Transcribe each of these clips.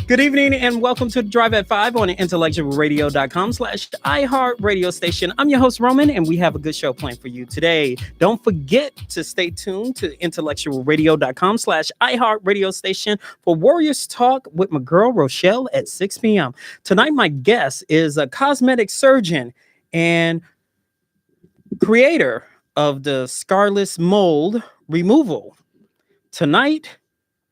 Good evening and welcome to Drive at 5 on IntellectualRadio.com/iHeart radio station. I'm your host, Roman, and we have a good show planned for you today. Don't forget to stay tuned to IntellectualRadio.com/iHeart radio station for Warriors Talk with my girl, Rochelle, at 6 p.m. Tonight, my guest is a cosmetic surgeon and creator of the scarless mold removal. Tonight,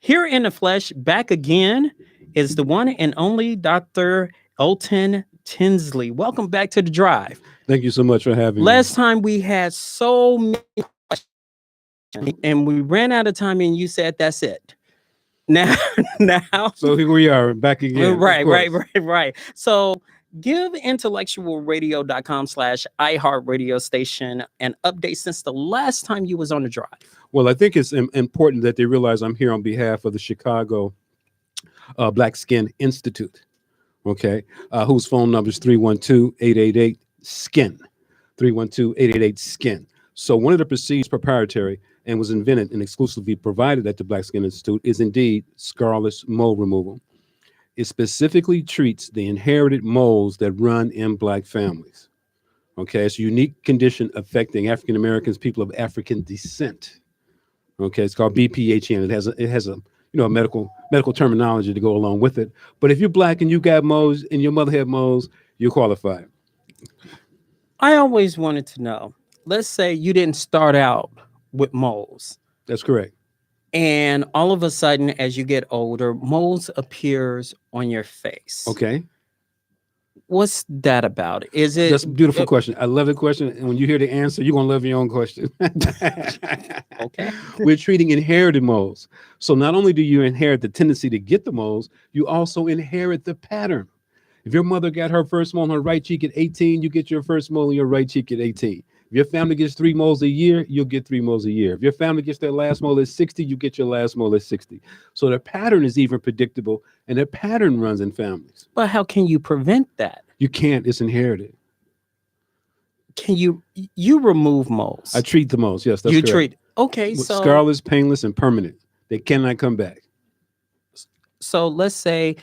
here in the flesh, back again, is the one and only Dr. Elton Tinsley. Welcome back to the Drive. Thank you so much for having me. Last time we had so many questions and we ran out of time and you said that's it. Now. So here we are back again. Right. So give IntellectualRadio.com/iHeart radio station an update since the last time you was on the Drive. Well, I think it's important that they realize I'm here on behalf of the Chicago Black Skin Institute, okay, whose phone number is 312-888-SKIN, 312-888-SKIN. So one of the procedures proprietary and was invented and exclusively provided at the Black Skin Institute is indeed scarless mold removal. It specifically treats the inherited moles that run in Black families. Okay, it's a unique condition affecting African Americans, people of African descent. Okay, it's called BPHN. It has a medical terminology to go along with it. But if you're Black and you got moles and your mother had moles, you're qualified. I always wanted to know, let's say you didn't start out with moles. That's correct. And all of a sudden, as you get older, moles appears on your face. Okay. What's that about? Is it? That's a beautiful question. I love the question. And when you hear the answer, you're going to love your own question. Okay. We're treating inherited moles. So not only do you inherit the tendency to get the moles, you also inherit the pattern. If your mother got her first mole on her right cheek at 18, you get your first mole on your right cheek at 18. If your family gets 3 moles a year, you'll get 3 moles a year. If your family gets their last mole at 60, you get your last mole at 60. So the pattern is even predictable, and the pattern runs in families. But how can you prevent that? You can't. It's inherited. Can you remove moles? I treat the moles. Yes, that's you correct. treat. Okay, so scarless, painless, and permanent. They cannot come back. So let's say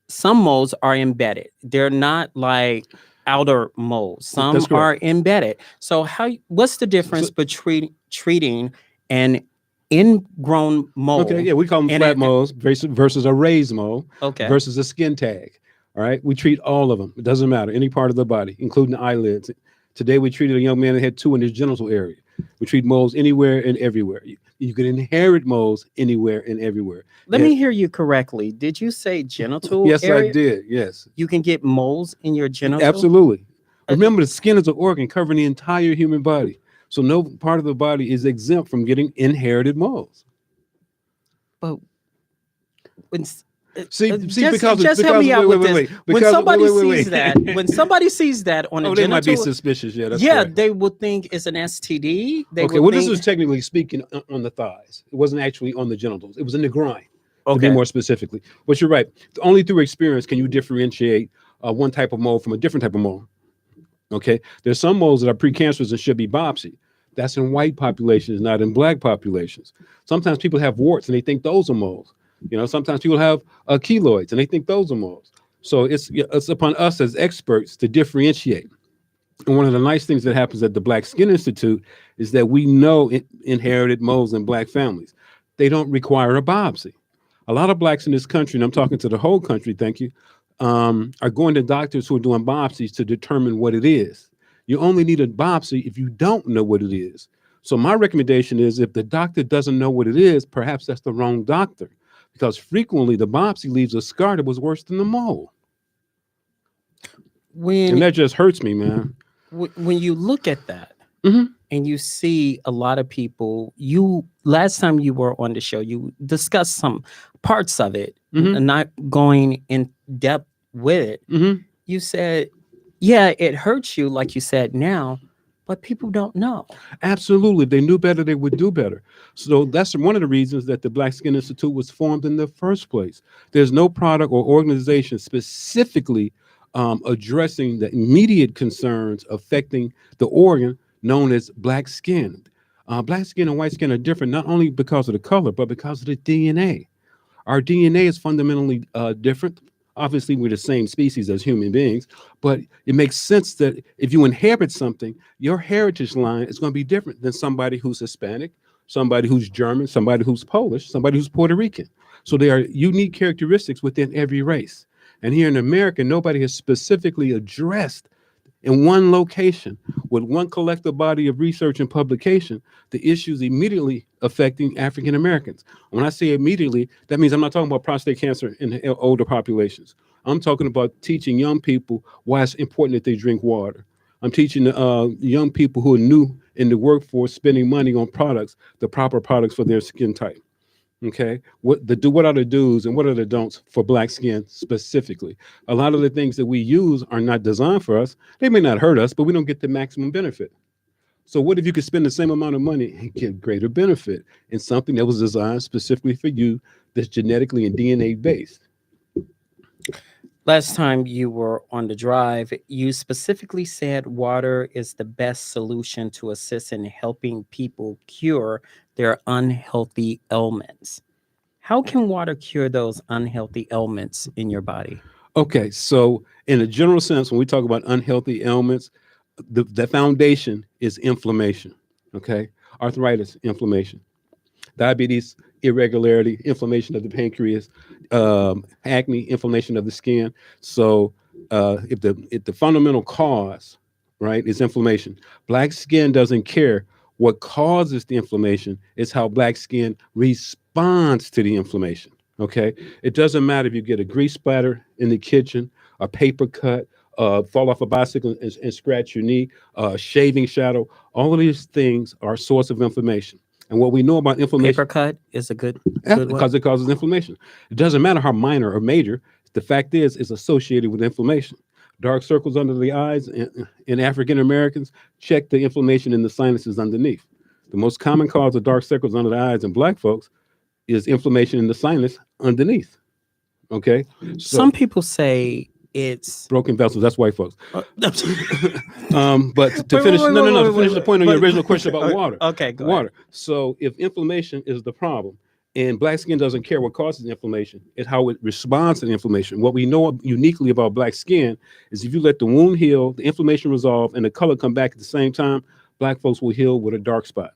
some moles are embedded. They're not like outer moles. Some are embedded. So what's the difference between treating an ingrown mole? Okay, yeah, we call them flat moles versus a raised mole. Okay. Versus a skin tag. All right, we treat all of them. It doesn't matter, any part of the body, including the eyelids. Today, we treated a young man that had 2 in his genital area. We treat moles anywhere and everywhere. You can inherit moles anywhere and everywhere. Let me hear you correctly. Did you say genital Yes, area? I did. Yes. You can get moles in your genital? Absolutely. Remember, the skin is an organ covering the entire human body. So no part of the body is exempt from getting inherited moles. But when... Just help me out with this. When somebody sees that on a genital, they might be suspicious. Yeah, that's correct. They would think it's an STD. This was technically speaking on the thighs. It wasn't actually on the genitals. It was in the groin, to be more specifically. But you're right. Only through experience can you differentiate one type of mole from a different type of mole. Okay, there's some moles that are precancerous and should be biopsied. That's in white populations, not in Black populations. Sometimes people have warts and they think those are moles. Sometimes people have keloids and they think those are moles. So it's upon us as experts to differentiate. And one of the nice things that happens at the Black Skin Institute is that we know inherited moles in Black families. They don't require a biopsy. A lot of Blacks in this country, and I'm talking to the whole country, thank you, are going to doctors who are doing biopsies to determine what it is. You only need a biopsy if you don't know what it is. So my recommendation is if the doctor doesn't know what it is, perhaps that's the wrong doctor. Because frequently the biopsy leaves a scar that was worse than the mole. And that just hurts me, man. When you look at that and you see a lot of people, last time you were on the show, you discussed some parts of it and not going in depth with it. You said, yeah, it hurts you, like you said now, but people don't know. Absolutely. If they knew better, they would do better. So that's one of the reasons that the Black Skin Institute was formed in the first place. There's no product or organization specifically addressing the immediate concerns affecting the organ known as Black skin. Black skin and white skin are different, not only because of the color, but because of the DNA. Our DNA is fundamentally different. Obviously, we're the same species as human beings, but it makes sense that if you inherit something, your heritage line is going to be different than somebody who's Hispanic, somebody who's German, somebody who's Polish, somebody who's Puerto Rican. So there are unique characteristics within every race. And here in America, nobody has specifically addressed in one location with one collective body of research and publication the issues immediately affecting African Americans. When I say immediately, that means I'm not talking about prostate cancer in the older populations. I'm talking about teaching young people why it's important that they drink water. I'm teaching young people who are new in the workforce spending money on products, the proper products for their skin type. Okay, what are the do's and what are the don'ts for black skin specifically? A lot of the things that we use are not designed for us. They may not hurt us, but we don't get the maximum benefit. So what if you could spend the same amount of money and get greater benefit in something that was designed specifically for you, that's genetically and DNA based? Last time you were on the drive, you specifically said water is the best solution to assist in helping people cure their unhealthy ailments. How can water cure those unhealthy ailments in your body? Okay, so in a general sense, when we talk about unhealthy ailments, the foundation is inflammation. Okay, arthritis, inflammation, diabetes, irregularity, inflammation of the pancreas, acne, inflammation of the skin. So if the fundamental cause, right, is inflammation, black skin doesn't care what causes the inflammation. It's how black skin responds to the inflammation. Okay, it doesn't matter if you get a grease splatter in the kitchen, a paper cut, fall off a bicycle and scratch your knee, shaving shadow. All of these things are a source of inflammation. And what we know about inflammation, Paper cut is a good one. because it causes inflammation. It doesn't matter how minor or major. The fact is, it's associated with inflammation. Dark circles under the eyes in African Americans, check the inflammation in the sinuses underneath. The most common cause of dark circles under the eyes in black folks is inflammation in the sinus underneath. Okay, so Some people say it's broken vessels. That's white folks. uh, But to finish, to finish the point on your wait. original question about water. Okay, go ahead. Water. So if inflammation is the problem, and black skin doesn't care what causes the inflammation, it's how it responds to the inflammation. What we know uniquely about black skin is if you let the wound heal, the inflammation resolve, and the color come back at the same time, black folks will heal with a dark spot.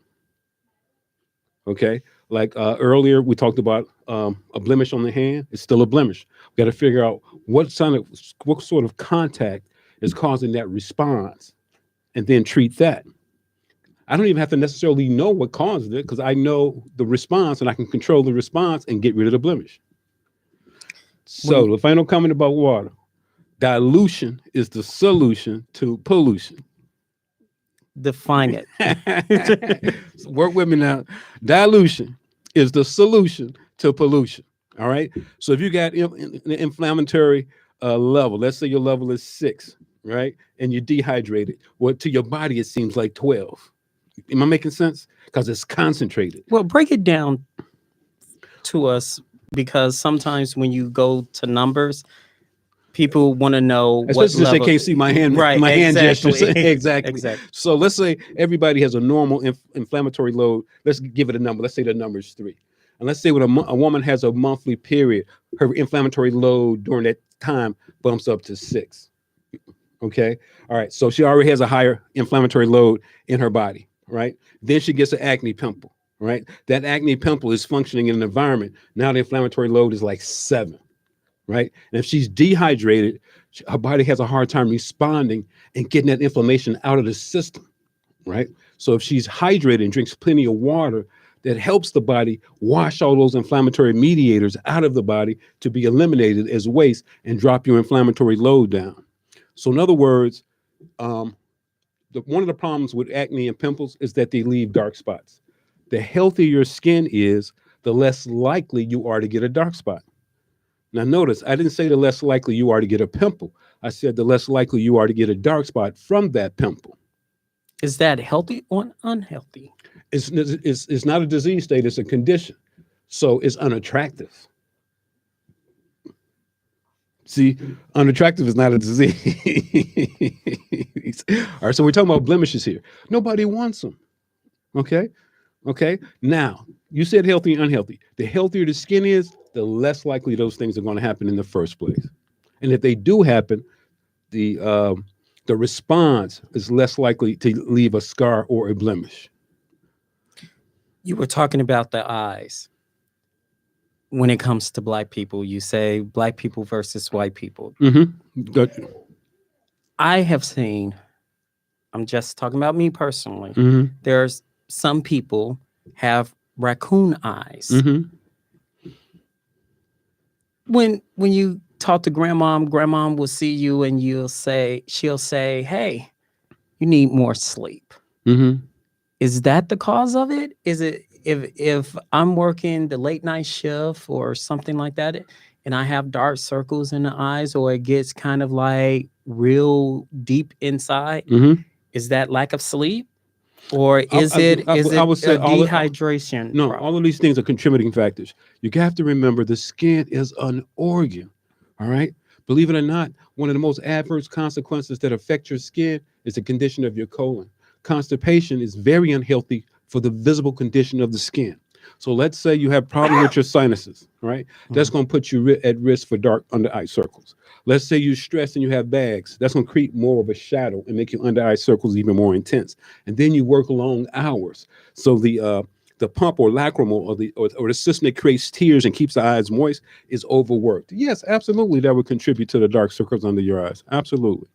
Okay, like earlier we talked about a blemish on the hand. It's still a blemish. We got to figure out what sort of contact is causing that response, and then treat that. I don't even have to necessarily know what caused it because I know the response and I can control the response and get rid of the blemish. So the final comment about water: dilution is the solution to pollution. Define it. So work with me now. Dilution is the solution to pollution. All right. So if you got an inflammatory level, let's say your level is 6, right, and you're dehydrated, well, to your body it seems like 12. Am I making sense? Because it's concentrated. Well, break it down to us because sometimes when you go to numbers, people want to know what Especially since they level. can't see my hand, Right, my hand exactly. gestures. Exactly. Exactly. So let's say everybody has a normal inflammatory load. Let's give it a number. Let's say the number is 3. And let's say when a woman has a monthly period, her inflammatory load during that time bumps up to 6. Okay. All right. So she already has a higher inflammatory load in her body. Right. Then she gets an acne pimple. Right. That acne pimple is functioning in an environment. Now the inflammatory load is like 7. Right. And if she's dehydrated, her body has a hard time responding and getting that inflammation out of the system. Right. So if she's hydrated and drinks plenty of water, that helps the body wash all those inflammatory mediators out of the body to be eliminated as waste and drop your inflammatory load down. So in other words, one of the problems with acne and pimples is that they leave dark spots. The healthier your skin is, the less likely you are to get a dark spot. Now notice, I didn't say the less likely you are to get a pimple. I said the less likely you are to get a dark spot from that pimple. Is that healthy or unhealthy? It's not a disease state, it's a condition. So it's unattractive. See, unattractive is not a disease. All right, so we're talking about blemishes here. Nobody wants them. Okay? Okay. Now, you said healthy and unhealthy. The healthier the skin is, the less likely those things are going to happen in the first place. And if they do happen, the um, the response is less likely to leave a scar or a blemish. You were talking about the eyes. When it comes to black people, you say black people versus white people. Mm-hmm. I have seen, I'm just talking about me personally. Mm-hmm. There's some people have raccoon eyes. Mm-hmm. When you talk to grandma will see you and she'll say, "Hey, you need more sleep." Mm-hmm. Is that the cause of it? Is it if I'm working the late night shift or something like that and I have dark circles in the eyes or it gets kind of like real deep inside, Mm-hmm. is that lack of sleep? Or I, is I, it is I it would a say dehydration no, all problem? of these things are contributing factors. You have to remember the skin is an organ. All right. Believe it or not, one of the most adverse consequences that affect your skin is the condition of your colon. Constipation is very unhealthy for the visible condition of the skin. So let's say you have problem with your sinuses, right? That's Mhm. going to put you at risk for dark under eye circles. Let's say you're stressed and you have bags. That's going to create more of a shadow and make your under eye circles even more intense. And then you work long hours. So the pump or lacrimal or the system that creates tears and keeps the eyes moist is overworked. Yes, absolutely, that would contribute to the dark circles under your eyes. Absolutely.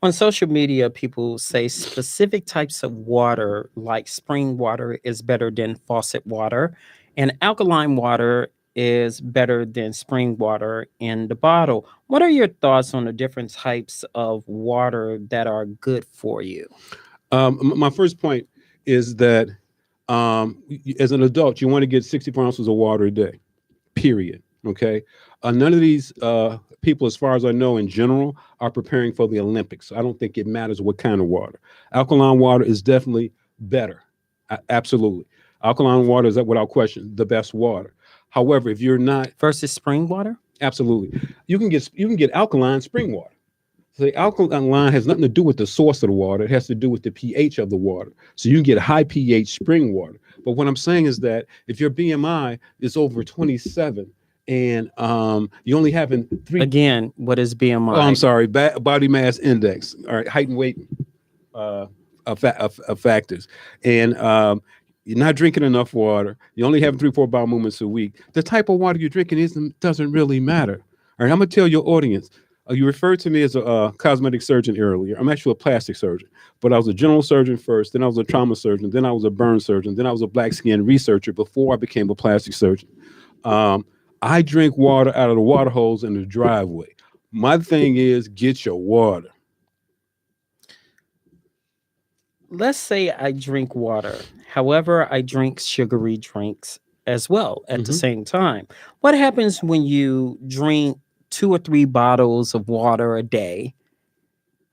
On social media, people say specific types of water, like spring water, is better than faucet water, and alkaline water is better than spring water in the bottle. What are your thoughts on the different types of water that are good for you? My first point is that as an adult, you want to get 64 ounces of water a day. Period. Okay. None of these people, as far as I know, in general, are preparing for the Olympics. I don't think it matters what kind of water. Alkaline water is definitely better. Absolutely. Alkaline water is, without question, the best water. However, if you're not, Versus spring water? absolutely, you can get alkaline spring water. So the alkaline line has nothing to do with the source of the water. It has to do with the pH of the water. So you can get high pH spring water. But what I'm saying is that if your BMI is over 27 and you only having three, Again, what is oh, I'm BMI? sorry, body mass index, all right, height and weight uh, of factors, and you're not drinking enough water. You only have 3-4 bowel movements a week. The type of water you're drinking doesn't really matter. All right, I'm gonna tell your audience. You referred to me as a cosmetic surgeon earlier. I'm actually a plastic surgeon, but I was a general surgeon first. Then I was a trauma surgeon. Then I was a burn surgeon. Then I was a black skin researcher before I became a plastic surgeon. Um, I drink water out of the water hose in the driveway. My thing is get your water. Let's say I drink water. However, I drink sugary drinks as well at the Hmm. same time. What happens when you drink 2 or 3 bottles of water a day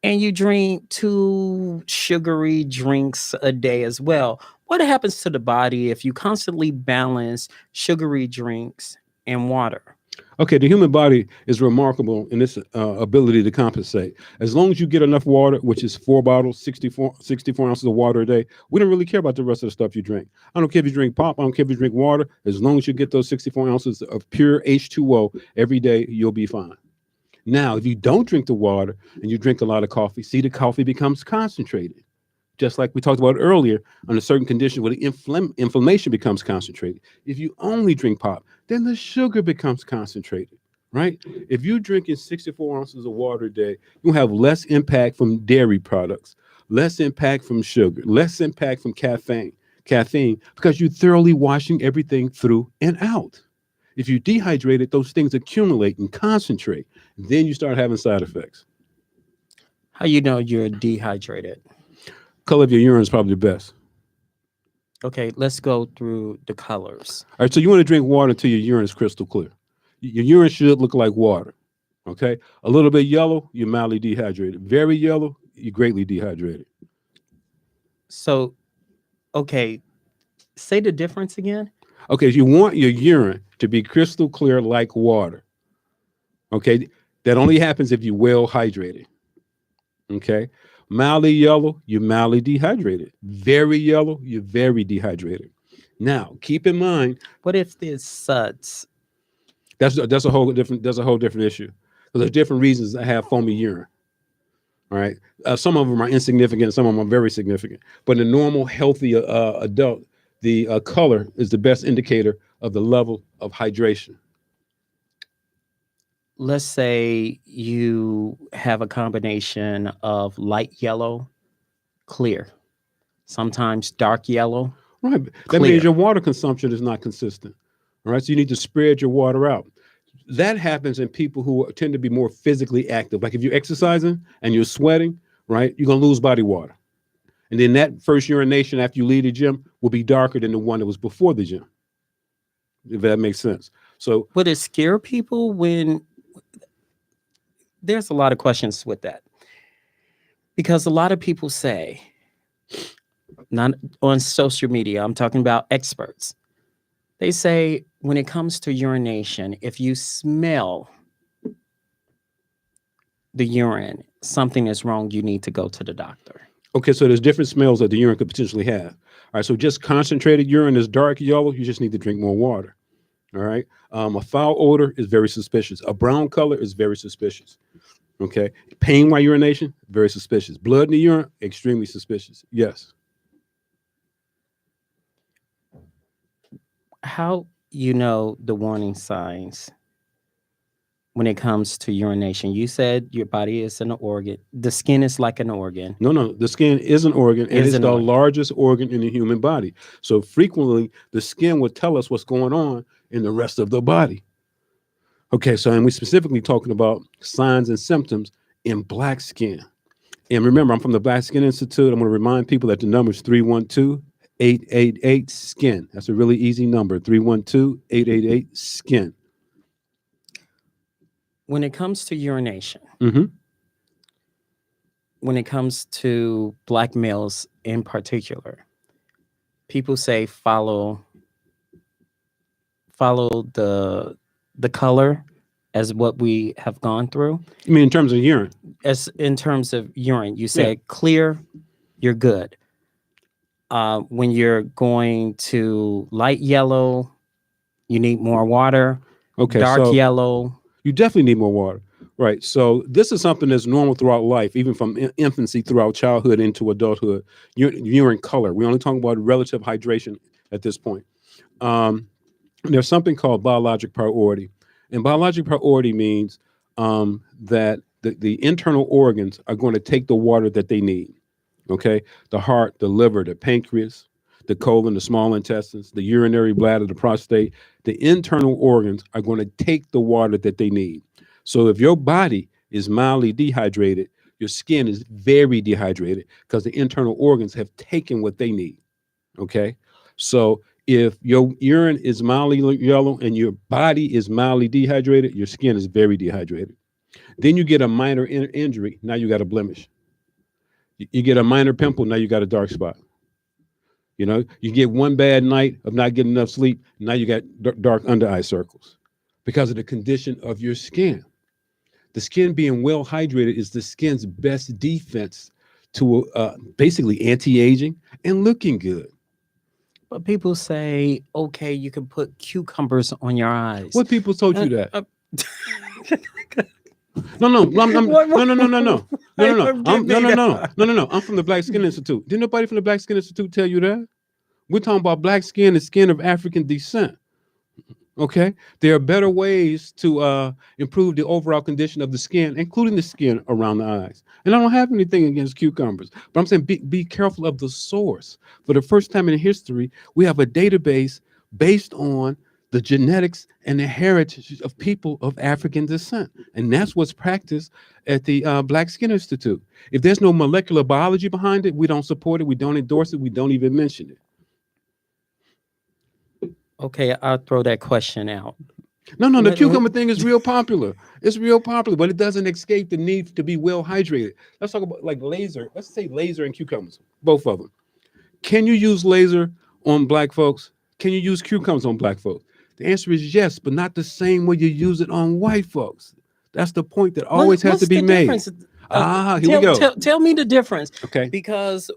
and you drink 2 sugary drinks a day as well? What happens to the body if you constantly balance sugary drinks and water? Okay, the human body is remarkable in its ability to compensate. As long as you get enough water, which is 4 bottles, 64 ounces of water a day, we don't really care about the rest of the stuff you drink. I don't care if you drink pop, I don't care if you drink water. As long as you get those 64 ounces of pure H2O every day, you'll be fine. Now, if you don't drink the water and you drink a lot of coffee, see, the coffee becomes concentrated. Just like we talked about earlier, on a certain condition where the inflammation becomes concentrated. If you only drink pop, then the sugar becomes concentrated, right? If you're drinking 64 ounces of water a day, you'll have less impact from dairy products, less impact from sugar, less impact from caffeine, because you're thoroughly washing everything through and out. If you dehydrate it, those things accumulate and concentrate. Then you start having side effects. How you know you're dehydrated? Color of your urine is probably the best. Okay, let's go through the colors. All right, so you want to drink water until your urine is crystal clear. Your urine should look like water. Okay, a little bit yellow, you're mildly dehydrated. Very yellow, you're greatly dehydrated. So, okay, say the difference again. Okay, you want your urine to be crystal clear like water. Okay, that only happens if you're well hydrated. Okay, Mildly yellow, you're mildly dehydrated. Very yellow, you're very dehydrated. Now, keep in mind, What if there's suds? that's a whole different issue. Because there's different reasons I have foamy urine. All right, some of them are insignificant, some of them are very significant. But in a normal, healthy adult, the color is the best indicator of the level of hydration. Let's say you have a combination of light yellow, clear, sometimes dark yellow, Right, that means clear. your water consumption is not consistent. All right, so you need to spread your water out. That happens in people who tend to be more physically active. Like if you're exercising and you're sweating, right, you're gonna lose body water. And then that first urination after you leave the gym will be darker than the one that was before the gym, if that makes sense. So, Would it scare people when there's a lot of questions with that? Because a lot of people say, not on social media, I'm talking about experts. They say when it comes to urination, if you smell the urine, something is wrong, you need to go to the doctor. okay, so there's different smells that the urine could potentially have. All right, so just concentrated urine is dark yellow, you just need to drink more water. All right, a foul odor is very suspicious. A brown color is very suspicious. Okay, pain while urination, very suspicious. Blood in the urine, extremely suspicious. Yes. How you know the warning signs when it comes to urination? You said your body is an organ. The skin is like an organ. No, the skin is an organ and Is it's an the organ. largest organ in the human body. So frequently the skin will tell us what's going on in the rest of the body. Okay, so and we specifically talking about signs and symptoms in black skin. And remember, I'm from the Black Skin Institute. I'm going to remind people that the number is 312-888-SKIN. That's a really easy number, 312-888-SKIN. When it comes to urination, Mm-hmm. when it comes to black males in particular, people say follow the color as what we have gone through. You mean in terms of urine? As in terms of urine, you said clear, you're good. When you're going to light yellow, you need more water. Okay, Dark so yellow, you definitely need more water. Right. So this is something that's normal throughout life, even from infancy throughout childhood into adulthood. Urine color. We're only talking about relative hydration at this point. There's something called biologic priority. And biologic priority means that the internal organs are going to take the water that they need. Okay. The heart, the liver, the pancreas, the colon, the small intestines, the urinary bladder, the prostate, the internal organs are going to take the water that they need. So if your body is mildly dehydrated, your skin is very dehydrated because the internal organs have taken what they need. Okay. So if your urine is mildly yellow and your body is mildly dehydrated, your skin is very dehydrated. Then you get a minor injury. Now you got a blemish. You get a minor pimple. Now you got a dark spot. You know, you get one bad night of not getting enough sleep. Now you got dark under eye circles because of the condition of your skin. The skin being well hydrated is the skin's best defense to basically anti-aging and looking good. but people say, okay, you can put cucumbers on your eyes. What people told you that? No, I'm from the Black Skin Institute. Didn't nobody from the Black Skin Institute tell you that? We're talking about black skin and skin of African descent. Okay, there are better ways to improve the overall condition of the skin, including the skin around the eyes. And I don't have anything against cucumbers, but I'm saying be careful of the source. For the first time in history, we have a database based on the genetics and the heritage of people of African descent. And that's what's practiced at the Black Skin Institute. If there's no molecular biology behind it, we don't support it, we don't endorse it, we don't even mention it. Okay, I'll throw that question out. No, the cucumber thing is real popular. It's real popular, but it doesn't escape the need to be well hydrated. Let's talk about like laser. Let's say laser and cucumbers, both of them. Can you use laser on black folks? Can you use cucumbers on black folks? The answer is yes, but not the same way you use it on white folks. That's the point that always has to be made. Here we go. Tell me the difference. Okay. Because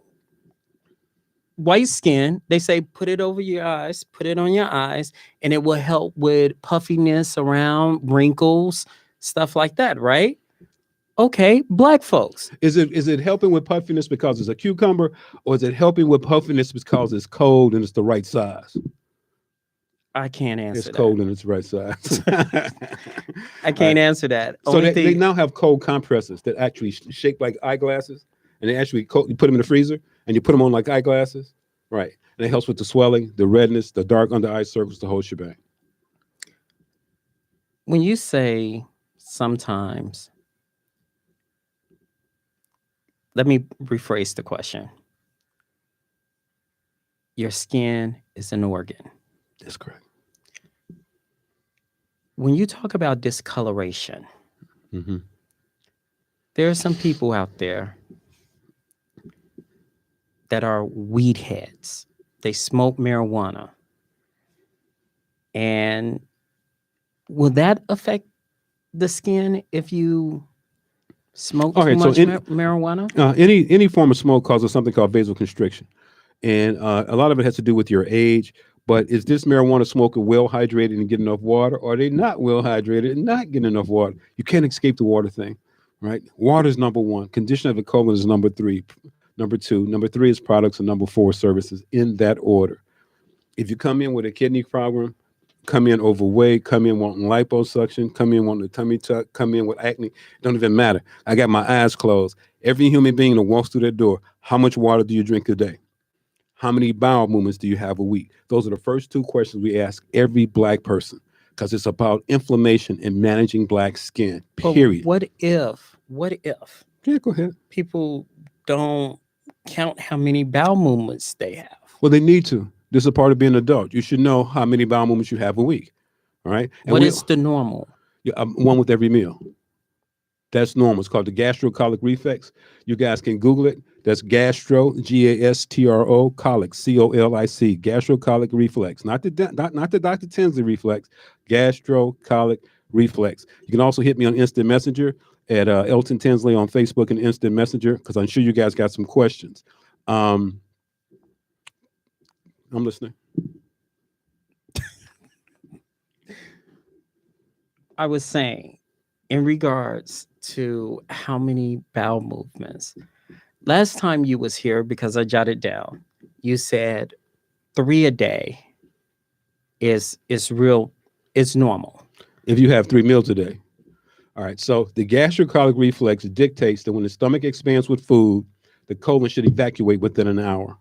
white skin, they say put it over your eyes, put it on your eyes, and it will help with puffiness around wrinkles, stuff like that, right? Okay, black folks. Is it helping with puffiness because it's a cucumber, or is it helping with puffiness because it's cold and it's the right size? I can't answer It's that. cold and it's the right size. I can't answer that. So they now have cold compresses that actually shape like eyeglasses, and they actually you put them in the freezer and you put them on like eyeglasses, right? And it helps with the swelling, the redness, the dark under eye circles, the whole shebang. When you say sometimes, let me rephrase the question. Your skin is an organ. That's correct. When you talk about discoloration, Mm-hmm. there are some people out there that are weed heads. They smoke marijuana. And will that affect the skin if you smoke too much marijuana? Any form of smoke causes something called vasoconstriction, and a lot of it has to do with your age. But is this marijuana smoker well hydrated and getting enough water, or are they not well hydrated and not getting enough water? You can't escape the water thing, right? Water is number one. Condition of the colon is number three. Number two. Number three is products, and number four, services, in that order. If you come in with a kidney problem, come in overweight, come in wanting liposuction, come in wanting a tummy tuck, come in with acne, it don't even matter. I got my eyes closed. Every human being that walks through that door, how much water do you drink a day? How many bowel movements do you have a week? Those are the first two questions we ask every black person, because it's about inflammation and managing black skin, period. But what if Yeah, go ahead. people don't count how many bowel movements they have? Well, they need to. This is a part of being an adult. You should know how many bowel movements you have a week. All right. And what is the normal? One with every meal. That's normal. It's called the gastrocolic reflex. You guys can Google it. That's gastro, Gastro, colic, Colic, gastrocolic reflex. Not the Dr. Tinsley reflex, gastrocolic reflex. You can also hit me on Instant Messenger at Elton Tinsley on Facebook and Instant Messenger, because I'm sure you guys got some questions. I'm listening. I was saying, in regards to how many bowel movements, last time you was here, because I jotted down, you said 3 a day is normal. If you have 3 meals a day. All right. So the gastrocolic reflex dictates that when the stomach expands with food, the colon should evacuate within an hour.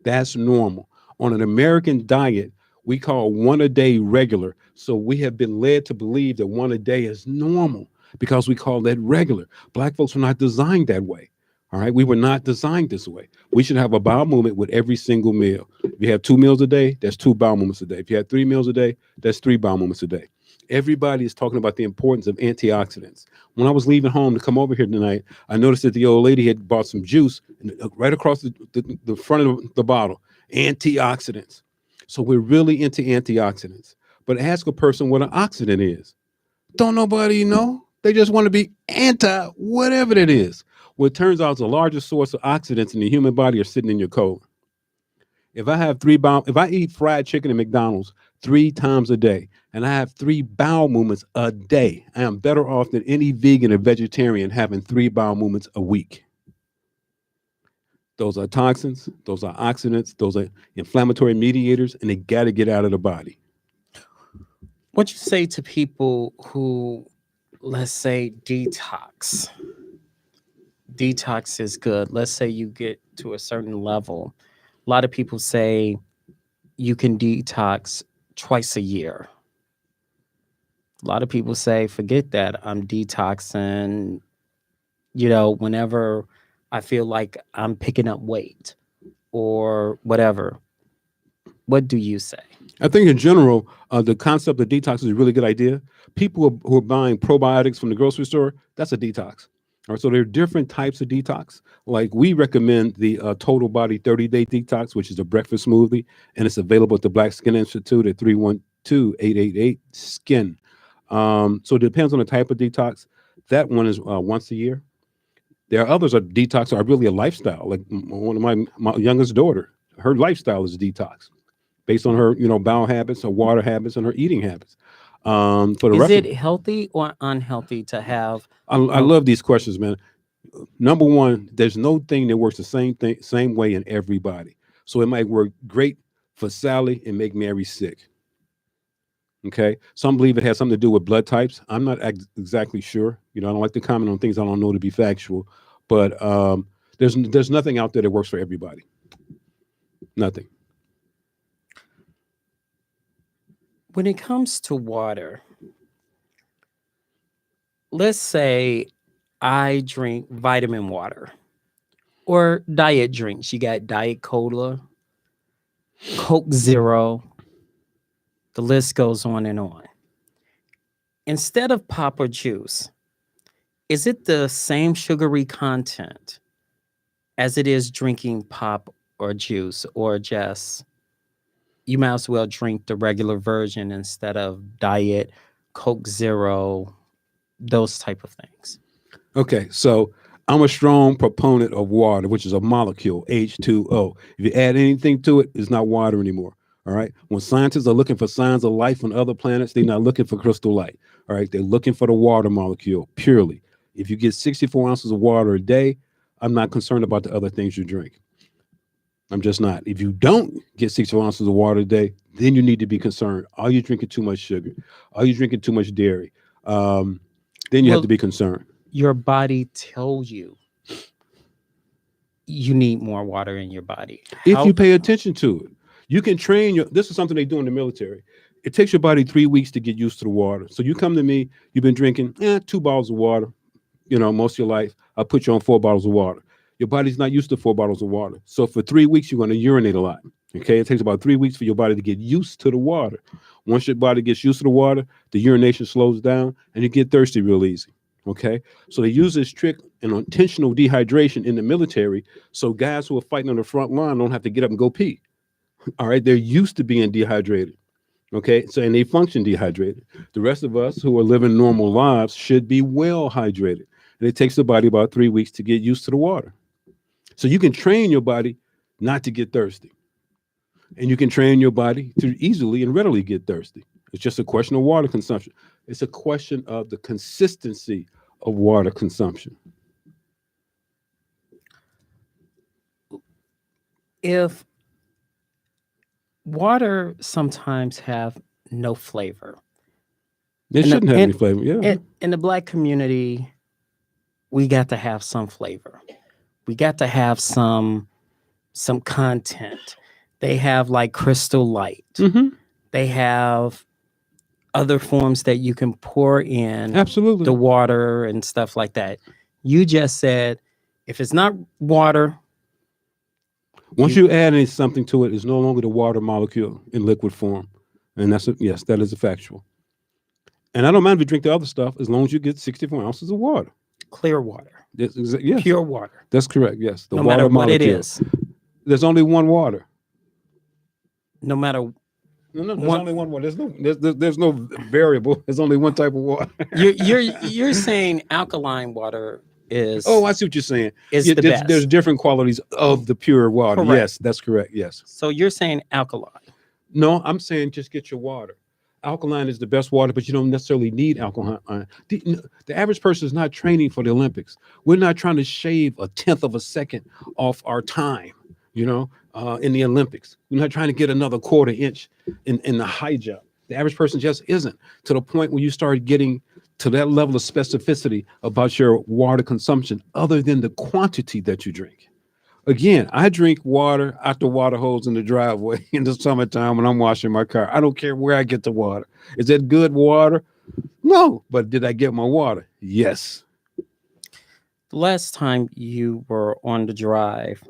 That's normal. On an American diet, we call 1 a day regular. So we have been led to believe that 1 a day is normal because we call that regular. Black folks were not designed that way. All right. We were not designed this way. We should have a bowel movement with every single meal. If you have 2 meals a day, that's 2 bowel movements a day. If you have 3 meals a day, that's 3 bowel movements a day. Everybody is talking about the importance of antioxidants. When I was leaving home to come over here tonight, I noticed that the old lady had bought some juice, and right across the front of the bottle, antioxidants. So we're really into antioxidants. But ask a person what an oxidant is. Don't nobody know. They just want to be anti whatever it is. Well, it turns out the largest source of oxidants in the human body are sitting in your colon. If I eat fried chicken at McDonald's 3 times a day, and I have 3 bowel movements a day, I am better off than any vegan or vegetarian having 3 bowel movements a week. Those are toxins, those are oxidants, those are inflammatory mediators, and they got to get out of the body. What you say to people who, let's say, detox? Detox is good. Let's say you get to a certain level. A lot of people say you can detox twice a year. A lot of people say, forget that. I'm detoxing, whenever I feel like I'm picking up weight or whatever. What do you say? I think in general, the concept of detox is a really good idea. People who are buying probiotics from the grocery store, that's a detox. All right, so there are different types of detox. Like we recommend the Total Body 30-Day Detox, which is a breakfast smoothie, and it's available at the Black Skin Institute at 312-888-SKIN. So it depends on the type of detox. That one is once a year. There are others that detox are really a lifestyle. Like one of my youngest daughter, her lifestyle is detox based on her, bowel habits, her water habits, and her eating habits. For the Is reference, it healthy or unhealthy to have I a love these questions, man. Number one, there's no thing that works the same way in everybody. So it might work great for Sally and make Mary sick. Okay. Some believe it has something to do with blood types. I'm not exactly sure. I don't like to comment on things I don't know to be factual, but there's nothing out there that works for everybody. Nothing. when it comes to water? Let's say I drink vitamin water or diet drinks. You got Diet Cola, Coke Zero, the list goes on and on. Instead of pop or juice, is it the same sugary content as it is drinking pop or juice, or just you might as well drink the regular version instead of diet, Coke Zero, those type of things? Okay. So I'm a strong proponent of water, which is a molecule, H2O. If you add anything to it, it's not water anymore. All right. When scientists are looking for signs of life on other planets, they're not looking for crystal light. All right. They're looking for the water molecule purely. If you get 64 ounces of water a day, I'm not concerned about the other things you drink. I'm just not. If you don't get 64 ounces of water a day, then you need to be concerned. Are you drinking too much sugar? Are you drinking too much dairy? Then you have to Well, be concerned. your body tells you you need more water in your body. If you How pay attention to it, you can train your. This is something they do in the military. It takes your body 3 weeks to get used to the water. So you come to me, you've been drinking 2 bottles of water, most of your life. I'll put you on 4 bottles of water. Your body's not used to 4 bottles of water. So for 3 weeks, you're going to urinate a lot. Okay. It takes about 3 weeks for your body to get used to the water. Once your body gets used to the water, the urination slows down and you get thirsty real easy. Okay. So they use this trick and intentional dehydration in the military. So guys who are fighting on the front line don't have to get up and go pee. All right. They're used to being dehydrated. Okay. So, and they function dehydrated. The rest of us who are living normal lives should be well hydrated. And it takes the body about 3 weeks to get used to the water. So you can train your body not to get thirsty. And you can train your body to easily and readily get thirsty. It's just a question of water consumption. It's a question of the consistency of water consumption. if water sometimes have no flavor? It In the shouldn't have any flavor. Yeah. in the Black community, we got to have some flavor. We got to have some content. They have like Crystal Light. Mm-hmm. They have other forms that you can pour in Absolutely. the water and stuff like that. You just said if it's not water, Once you add something to it, it's no longer the water molecule in liquid form. And yes, that is a factual. And I don't mind if you drink the other stuff as long as you get 64 ounces of water. clear water, Yes, pure water, that's correct. Yes, the no water matter what it molecule. is, There's only one water. no matter No, there's one. only one water. There's no variable. There's only one type of water. You're saying alkaline water is Oh, I see what you're saying. is Yeah, the best. there's different qualities of the pure water. Correct. Yes, that's correct. Yes. So you're saying alkaline. No, I'm saying just get your water. Alkaline is the best water, but you don't necessarily need alkaline. The average person is not training for the Olympics. We're not trying to shave a tenth of a second off our time, in the Olympics. We're not trying to get another quarter inch in the high jump. The average person just isn't, to the point where you start getting to that level of specificity about your water consumption, other than the quantity that you drink. Again, I drink water out the water hose in the driveway in the summertime when I'm washing my car. I don't care where I get the water. Is it good water? No. But did I get my water? Yes. The last time you were on the drive,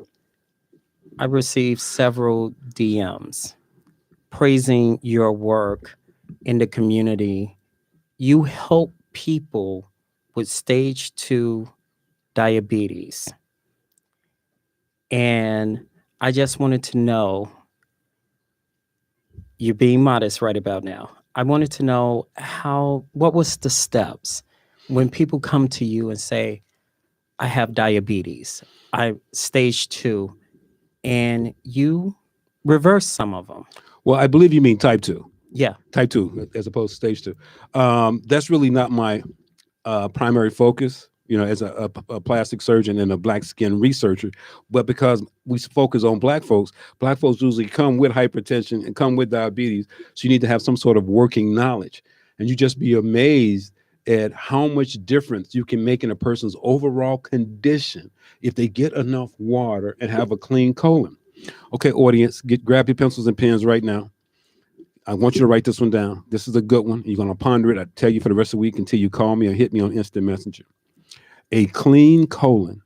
I received several DMs praising your work in the community. You help people with stage 2 diabetes. And I just wanted to know, you're being modest right about now. I wanted to know what was the steps when people come to you and say, I have diabetes. I stage 2, and you reverse some of them. Well, I believe you mean type 2. Yeah. Type 2 as opposed to stage 2. That's really not my primary focus, as a plastic surgeon and a black skin researcher. But because we focus on black folks usually come with hypertension and come with diabetes. So you need to have some sort of working knowledge. And you just be amazed at how much difference you can make in a person's overall condition if they get enough water and have a clean colon. Okay, audience, grab your pencils and pens right now. I want you to write this one down. This is a good one. You're going to ponder it. I tell you for the rest of the week until you call me or hit me on instant messenger. A clean colon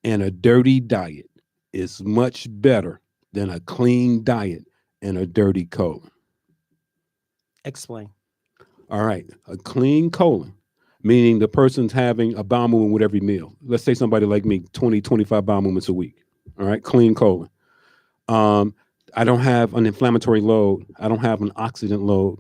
and a dirty diet is much better than a clean diet and a dirty colon. Explain. All right. A clean colon, meaning the person's having a bowel movement with every meal. Let's say somebody like me, 20, 25 bowel movements a week. All right. Clean colon. I don't have an inflammatory load. I don't have an oxidant load.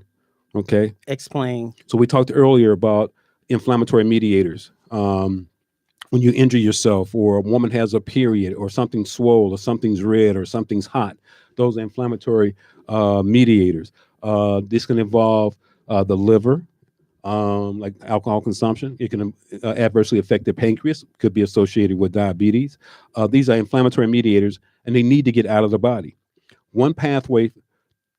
Okay. Explain. So we talked earlier about inflammatory mediators. When you injure yourself, or a woman has a period, or something's swole, or something's red, or something's hot, those are inflammatory mediators. This can involve the liver, like alcohol consumption. It can adversely affect the pancreas, could be associated with diabetes. These are inflammatory mediators, and they need to get out of the body. One pathway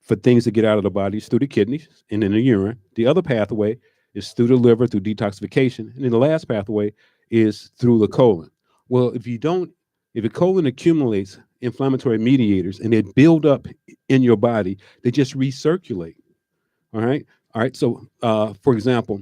for things to get out of the body is through the kidneys and in the urine. The other pathway is through the liver, through detoxification. And then the last pathway is through the colon. Well, if the colon accumulates inflammatory mediators and they build up in your body, they just recirculate. All right. All right. So, for example,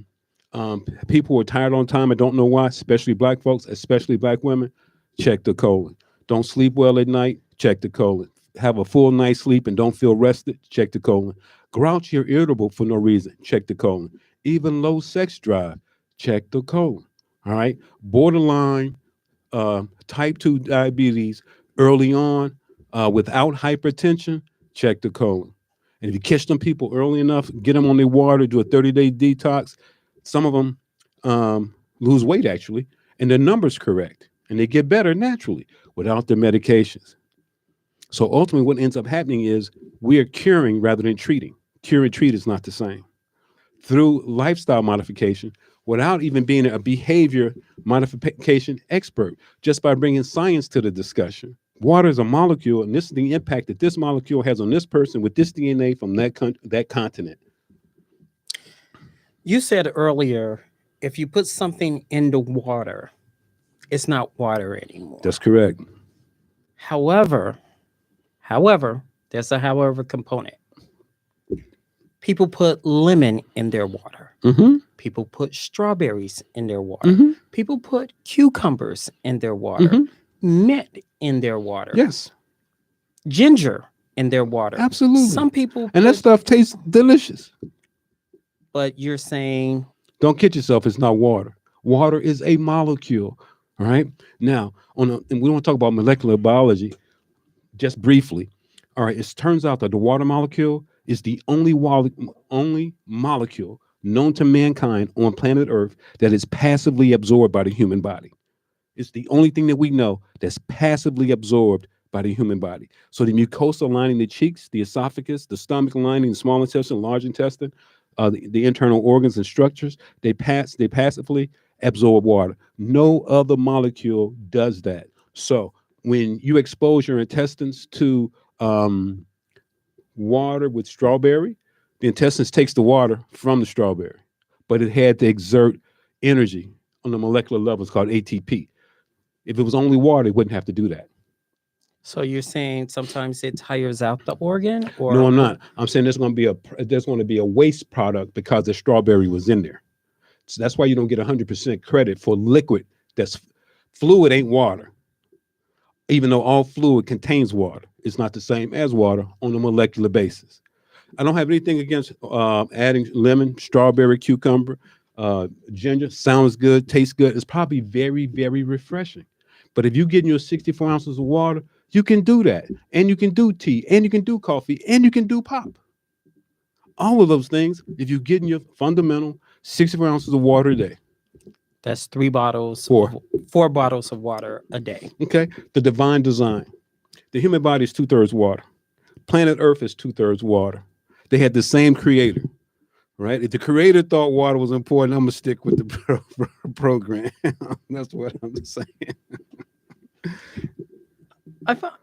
people who are tired on time and don't know why, especially black folks, especially black women, check the colon. Don't sleep well at night, check the colon. Have a full night's sleep and don't feel rested, check the colon. Grouchy or irritable for no reason, check the colon. Even low sex drive, check the colon. All right. Borderline type 2 diabetes early on without hypertension, check the colon. And if you catch them people early enough, get them on their water, do a 30-day detox. Some of them lose weight, actually, and their number's correct. And they get better naturally without the medications. So ultimately, what ends up happening is we are curing rather than treating. Cure and treat is not the same. Through lifestyle modification, without even being a behavior modification expert, just by bringing science to the discussion. Water is a molecule, and this is the impact that this molecule has on this person with this DNA from that continent. You said earlier, if you put something in the water, it's not water anymore. That's correct. However, there's a however component. People put lemon in their water. Mm-hmm. People put strawberries in their water. Mm-hmm. People put cucumbers in their water. Mm-hmm. Mint in their water. Yes. Ginger in their water. Absolutely. Some people and that stuff tastes delicious. But you're saying, don't kid yourself, it's not water. Water is a molecule. All right. Now, and we want to talk about molecular biology just briefly. All right. It turns out that the water molecule is the only molecule known to mankind on planet Earth that is passively absorbed by the human body. It's the only thing that we know that's passively absorbed by the human body. So the mucosa lining the cheeks, the esophagus, the stomach lining, the small intestine, large intestine, the internal organs and structures, they passively absorb water. No other molecule does that. So when you expose your intestines to water with strawberry, the intestines takes the water from the strawberry, but it had to exert energy on the molecular level. It's called ATP. If it was only water, it wouldn't have to do that. So you're saying sometimes it tires out the organ? Or no, I'm not. I'm saying there's going to be a waste product because the strawberry was in there. So that's why you don't get 100% credit for liquid. That's fluid ain't water. Even though all fluid contains water, it's not the same as water on a molecular basis. I don't have anything against adding lemon, strawberry, cucumber, ginger. Sounds good, tastes good. It's probably very, very refreshing. But if you get in your 64 ounces of water, you can do that. And you can do tea, and you can do coffee, and you can do pop. All of those things, if you get in your fundamental 64 ounces of water a day. That's 3 bottles, Four. 4 bottles of water a day. Okay. The divine design. The human body is 2/3 water. Planet Earth is 2/3 water. They had the same creator, right? If the creator thought water was important, I'm gonna stick with the program. That's what I'm saying. I, fi-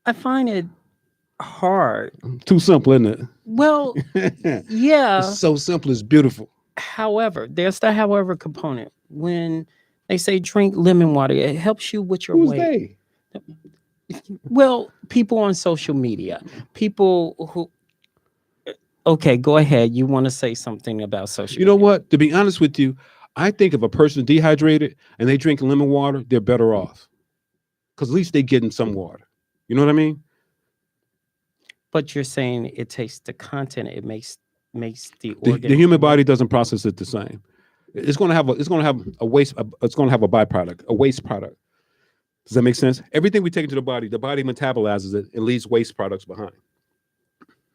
I find it hard. Too simple, isn't Well, it? yeah. It's so simple, it's beautiful. However, there's the however component. When they say drink lemon water, it helps you with your Who's weight. they? Well, people on social media, people who. Okay, go ahead. You want to say something about social You know media? what? To be honest with you, I think if a person dehydrated and they drink lemon water, they're better off. Because at least they're getting some water. You know what I mean? But you're saying it takes the content. It makes the The organ. human body doesn't process it the same. It's going to have a waste. It's going to have a byproduct, a waste product. Does that make sense? Everything we take into the body metabolizes it and leaves waste products behind.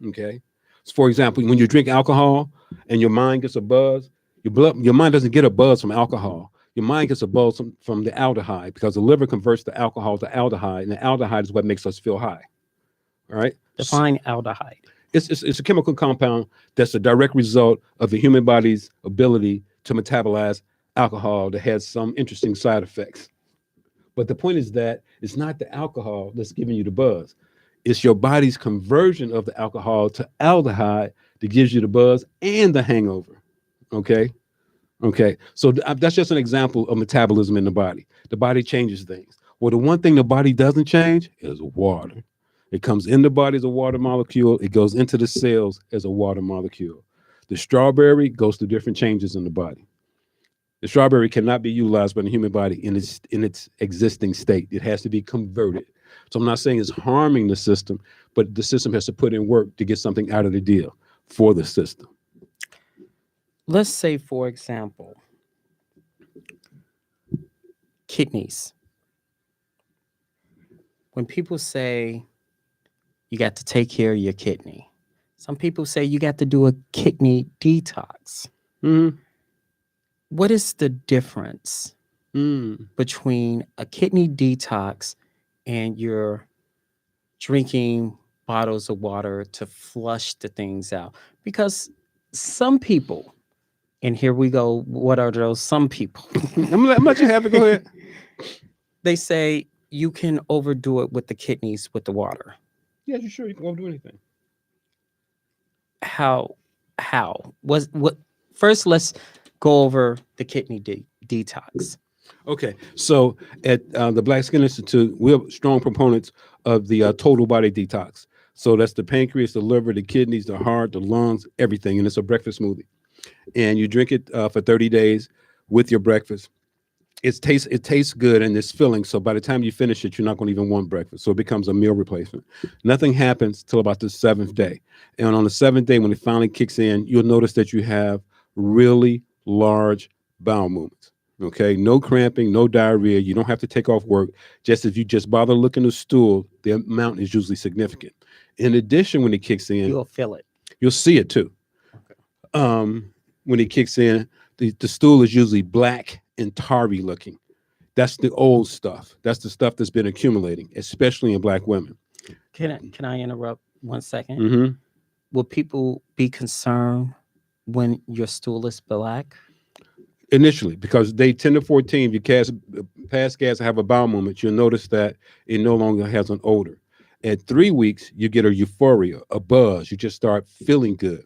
Okay. So for example, when you drink alcohol and your mind gets a buzz, your mind doesn't get a buzz from alcohol. Your mind gets a buzz from the aldehyde because the liver converts the alcohol to aldehyde, and the aldehyde is what makes us feel high. All right. Define aldehyde. It's a chemical compound that's a direct result of the human body's ability to metabolize alcohol that has some interesting side effects. But the point is that it's not the alcohol that's giving you the buzz. It's your body's conversion of the alcohol to aldehyde that gives you the buzz and the hangover. Okay. Okay. So that's just an example of metabolism in the body. The body changes things. Well, the one thing the body doesn't change is water. It comes in the body as a water molecule. It goes into the cells as a water molecule. The strawberry goes through different changes in the body. The strawberry cannot be utilized by the human body in its existing state. It has to be converted. So I'm not saying it's harming the system, but the system has to put in work to get something out of the deal for the system. Let's say, for example, kidneys. When people say you got to take care of your kidney, some people say you got to do a kidney detox. Mm-hmm. What is the difference between a kidney detox and you're drinking bottles of water to flush the things out? Because some people, and here we go, what are those some people? I'm let you have it. Go ahead. They say you can overdo it with the kidneys with the water. Yeah, you sure you can overdo anything. How? What? First, let's go over the kidney detox. Okay, so at the Black Skin Institute, we're strong proponents of the total body detox. So that's the pancreas, the liver, the kidneys, the heart, the lungs, everything. And it's a breakfast smoothie. And you drink it for 30 days with your breakfast. It tastes good and it's filling. So by the time you finish it, you're not going to even want breakfast. So it becomes a meal replacement. Nothing happens till about the 7th day. And on the 7th day, when it finally kicks in, you'll notice that you have really large bowel movements. Okay, no cramping, no diarrhea. You don't have to take off work. Just if you just bother looking at the stool, the amount is usually significant. In addition, when it kicks in, You'll feel it. You'll see it too. Okay. When it kicks in, the stool is usually black and tarry looking. That's the old stuff. That's the stuff that's been accumulating, especially in Black women. Can I interrupt 1 second? Mm-hmm. Will people be concerned when your stool is black? Initially, because day 10 to 14, if you pass gas and have a bowel movement, you'll notice that it no longer has an odor. At 3 weeks, you get a euphoria, a buzz. You just start feeling good.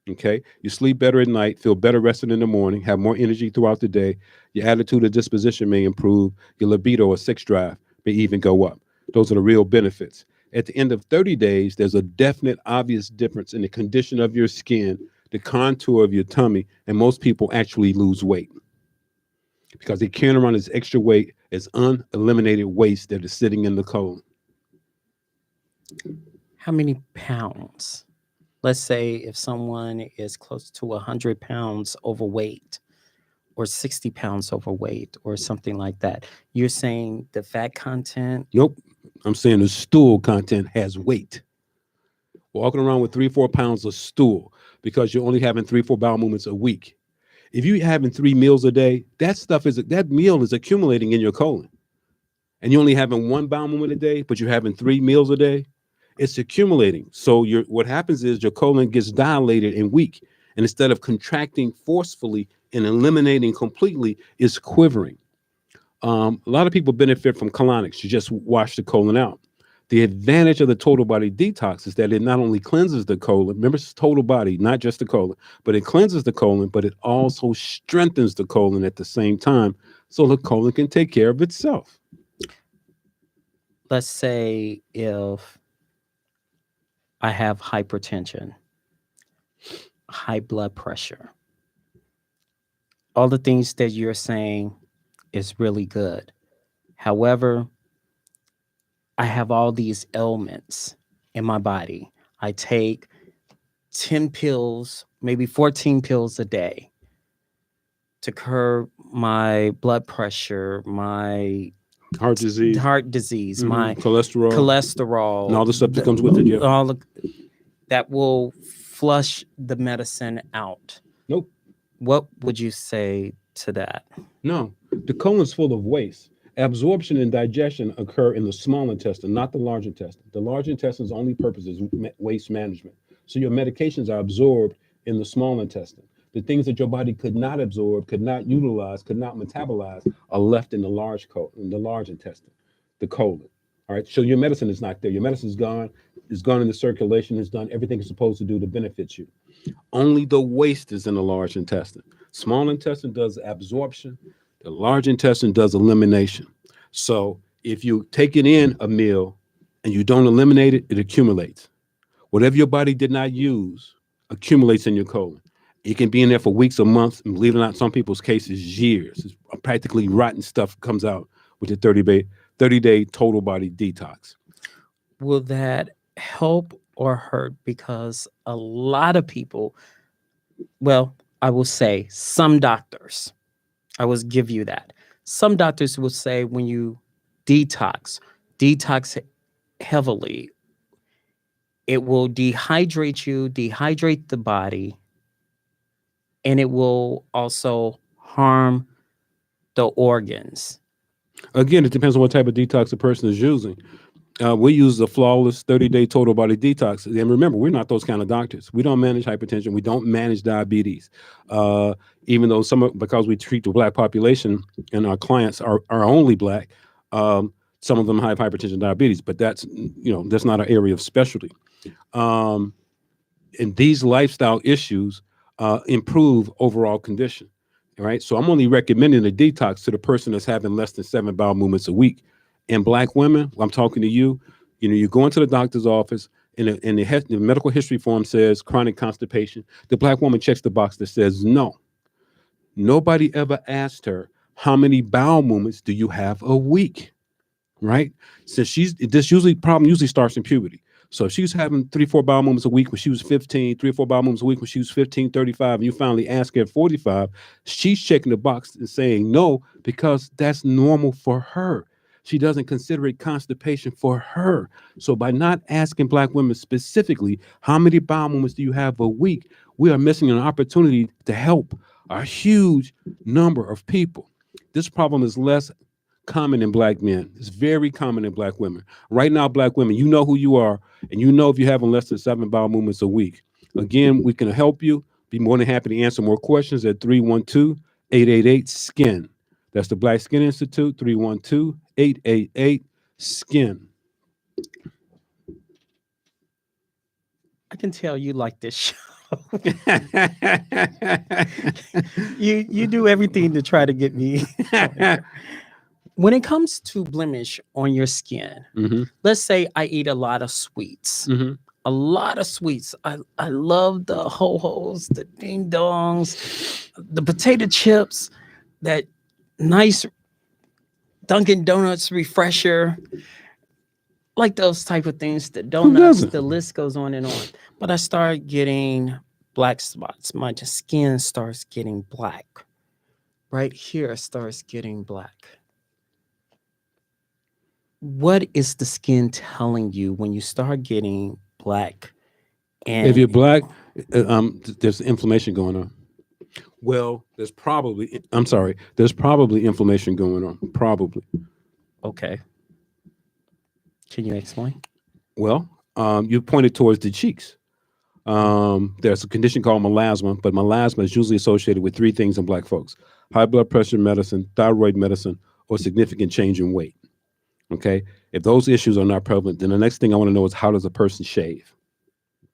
Okay. You sleep better at night, feel better rested in the morning, have more energy throughout the day. Your attitude and disposition may improve. Your libido or sex drive may even go up. Those are the real benefits. At the end of 30 days, there's a definite, obvious difference in the condition of your skin, the contour of your tummy, and most people actually lose weight because they carry around this extra weight as uneliminated waste that is sitting in the colon. How many pounds? Let's say if someone is close to 100 pounds overweight or 60 pounds overweight or something like that, you're saying the fat content? Nope. I'm saying the stool content has weight. Walking around with 3-4 pounds of stool because you're only having 3-4 bowel movements a week. If you having 3 meals a day, that meal is accumulating in your colon, and you're only having one bowel movement a day, but you're having 3 meals a day. It's accumulating. So what happens is your colon gets dilated and weak, and instead of contracting forcefully and eliminating completely, it's quivering. A lot of people benefit from colonics. You just wash the colon out. The advantage of the total body detox is that it not only cleanses the colon, remember it's total body, not just the colon, but it cleanses the colon, but it also strengthens the colon at the same time so the colon can take care of itself. Let's say if I have hypertension, high blood pressure, all the things that you're saying is really good. However, I have all these ailments in my body. I take 10 pills, maybe 14 pills a day to curb my blood pressure, my Heart disease, my cholesterol, cholesterol, and all the stuff that comes with it. Yeah. all that will flush the medicine out. Nope. What would you say to that? No, the colon's full of waste. Absorption and digestion occur in the small intestine, not the large intestine. The large intestine's only purpose is waste management. So your medications are absorbed in the small intestine. The things that your body could not absorb, could not utilize, could not metabolize are left in the large intestine, the colon. All right. So your medicine is not there. Your medicine is gone. It's gone in the circulation. It's done everything it's supposed to do to benefit you. Only the waste is in the large intestine. Small intestine does absorption. The large intestine does elimination. So if you take it in a meal and you don't eliminate it, it accumulates. Whatever your body did not use accumulates in your colon. It can be in there for weeks or months, and believe it or not, some people's cases, years. It's practically rotten stuff comes out with the 30-day total body detox. Will that help or hurt? Because a lot of people, well, I will say some doctors, I will give you that. Some doctors will say when you detox heavily, it will dehydrate the body, and it will also harm the organs. Again, it depends on what type of detox a person is using. We use the flawless 30-day total body detox. And remember, we're not those kind of doctors. We don't manage hypertension. We don't manage diabetes. Even though because we treat the Black population and our clients are only Black, some of them have hypertension, diabetes, but that's not our area of specialty. And these lifestyle issues improve overall condition. All right. So I'm only recommending a detox to the person that's having less than 7 bowel movements a week. And Black women, I'm talking to you, you go into the doctor's office and the medical history form says chronic constipation. The Black woman checks the box that says no. Nobody ever asked her, how many bowel movements do you have a week? Right. Since problem usually starts in puberty. So if she was having 3-4 bowel movements a week when she was 15, 3-4 bowel movements a week when she was 15, 35, and you finally ask her at 45, she's checking the box and saying no, because that's normal for her. She doesn't consider it constipation for her. So by not asking Black women specifically, how many bowel movements do you have a week, we are missing an opportunity to help a huge number of people. This problem is less common in Black men. It's very common in Black women. Right now, Black women, you know who you are, and you know if you're having less than 7 bowel movements a week. Again, we can help you. Be more than happy to answer more questions at 312-888-SKIN. That's the Black Skin Institute, 312-888-SKIN. I can tell you like this show. you do everything to try to get me. When it comes to blemish on your skin, let's say I eat a lot of sweets. A lot of sweets. I love the ho-hos, the ding-dongs, the potato chips, that nice Dunkin' Donuts refresher, like those type of things, the donuts, the list goes on and on. But I start getting black spots. My skin starts getting black. Right here starts getting black. What is the skin telling you when you start getting black? And if you're Black, there's inflammation going on. Well, there's probably inflammation going on. Probably. Okay. Can you explain? Well, you pointed towards the cheeks. There's a condition called melasma, but melasma is usually associated with three things in Black folks: high blood pressure medicine, thyroid medicine, or significant change in weight. Okay. If those issues are not prevalent, then the next thing I want to know is, how does a person shave?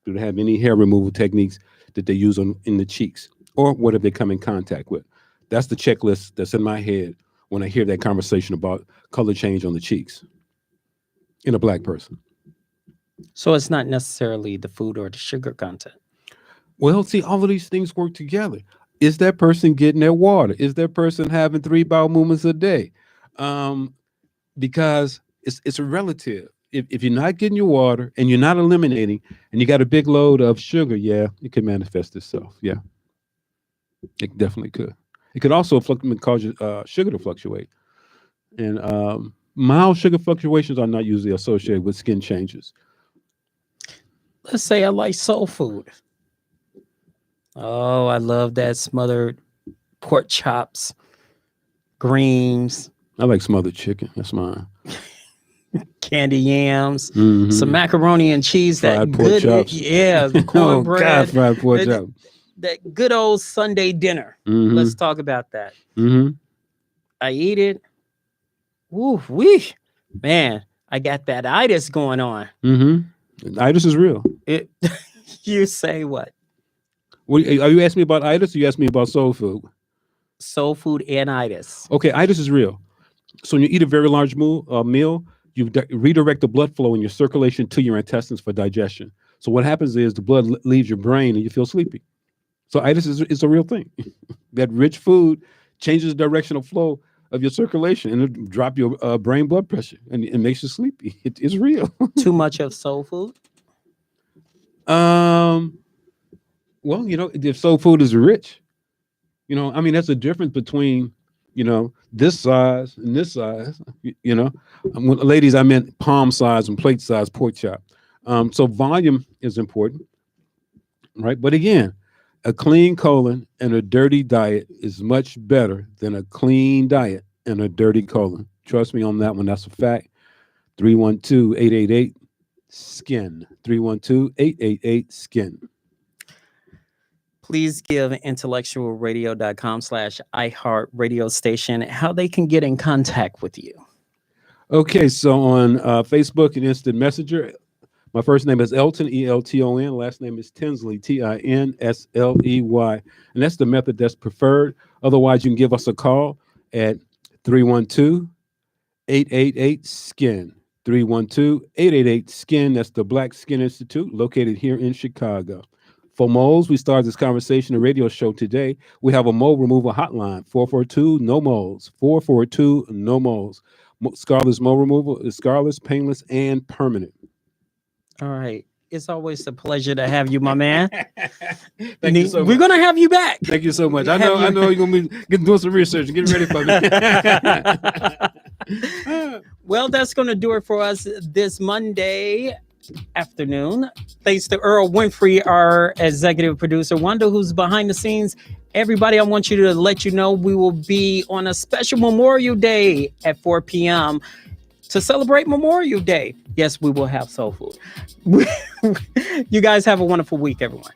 Do they have any hair removal techniques that they use in the cheeks? Or what have they come in contact with? That's the checklist that's in my head when I hear that conversation about color change on the cheeks in a Black person. So it's not necessarily the food or the sugar content. Well, see, all of these things work together. Is that person getting their water? Is that person having 3 bowel movements a day? Because it's a relative. If you're not getting your water and you're not eliminating, and you got a big load of sugar, yeah, it could manifest itself. Yeah, it definitely could. It could also cause your sugar to fluctuate. And mild sugar fluctuations are not usually associated with skin changes. Let's say I like soul food. Oh, I love that smothered pork chops, greens. I like smothered chicken. That's mine. Candy yams, some macaroni and cheese, fried pork chops. The cornbread. Oh God, fried pork chops. That good old Sunday dinner. Let's talk about that. I eat it. Ooh, wee, man! I got that itis going on. Itis is real. You say what? Are you asking me about itis, or you asking me about soul food? Soul food and itis. Okay, itis is real. So when you eat a very large meal, you redirect the blood flow in your circulation to your intestines for digestion. So what happens is the blood leaves your brain and you feel sleepy. So itis is a real thing. That rich food changes the directional flow of your circulation and it drop your brain blood pressure and it makes you sleepy. It's real. Too much of soul food? Well, if soul food is rich, that's the difference between, this size and this size, ladies, I meant palm size and plate size pork chop. So volume is important, right? But again, a clean colon and a dirty diet is much better than a clean diet and a dirty colon. Trust me on that one. That's a fact. 312-888-SKIN. 312-888-SKIN. Please give IntellectualRadio.com/iHeart radio station how they can get in contact with you. Okay, so on Facebook and Instant Messenger, my first name is Elton, Elton. Last name is Tinsley, Tinsley. And that's the method that's preferred. Otherwise, you can give us a call at 312-888-SKIN. 312-888-SKIN. That's the Black Skin Institute located here in Chicago. For moles, we started this conversation, a radio show today. We have a mole removal hotline, 442-NO-MOLES, 442-NO-MOLES. Scarless mole removal is scarless, painless, and permanent. All right. It's always a pleasure to have you, my man. Thank you so much. We're going to have you back. Thank you so much. I know you're going to be doing some research and getting ready for me. Well, that's going to do it for us this Monday afternoon. Thanks to Earl Winfrey, our executive producer, Wanda, who's behind the scenes. Everybody, I want you to let you know we will be on a special Memorial Day at 4 p.m. to celebrate Memorial Day. Yes, we will have soul food. You guys have a wonderful week, everyone.